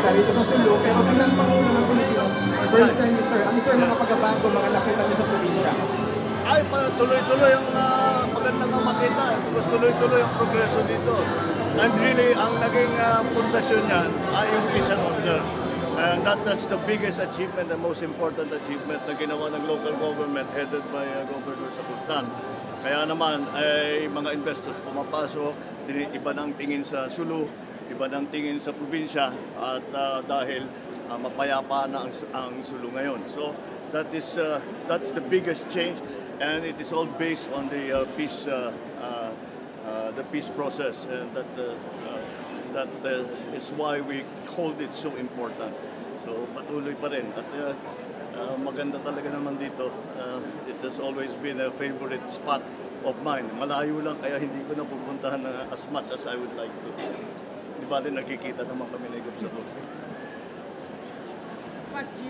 pumunta rito sa Sulu, pero bilang Pangulo ng Pilipinas, first time niyo, sir. Ano, sir, mga pagbabago, mga nakita niyo sa probinsya? Ay, tuloy-tuloy ang magandang makita. Tapos tuloy-tuloy ang progreso dito. And really, ang naging pundasyon niyan ay yung peace and order. And that's the biggest achievement, the most important achievement na ginawa ng local government headed by Governor Sacultan. Kaya naman, ay mga investors pumapasok, iba ng tingin sa Sulu, iba ng tingin sa probinsya, at dahil mapayapa na ang Sulu ngayon. So that's the biggest change, and it is all based on the peace process, and that is why we hold it so important. So patuloy pa rin, at maganda talaga naman dito. It has always been a favorite spot of mine. Malayo lang, kaya hindi ko na pupuntahan as much as I would like to. Di ba rin nakikita naman kami na sa road.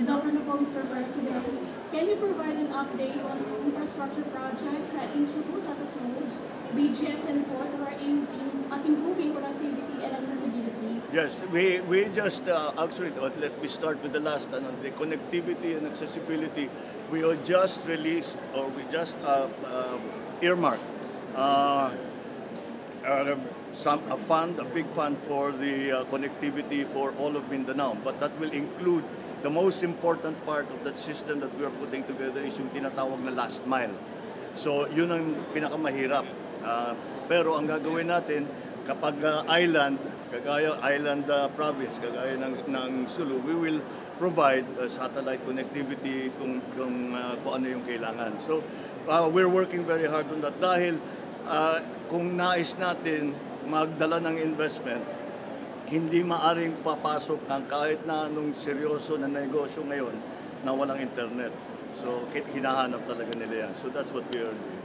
Dr. Napo, Mr. President, can you provide an update on infrastructure projects in Sulu, such as roads, bridges, and ports that are aimed at improving connectivity and accessibility? Yes, we just actually, let me start with the last one, the connectivity and accessibility. We will just released, or we just earmarked a big fund for the connectivity for all of Mindanao, but that will include the most important part of that system that we are putting together is yung tinatawag na last mile. So yun ang pinakamahirap. Pero ang gagawin natin kapag island, kagaya island province, kagaya ng Sulu, we will provide satellite connectivity kung ano yung kailangan. So we're working very hard on that dahil kung nais natin magdala ng investment, hindi maaring papasok ng kahit na anong seryoso na negosyo ngayon na walang internet. So hinahanap talaga nila yan. So that's what we are doing.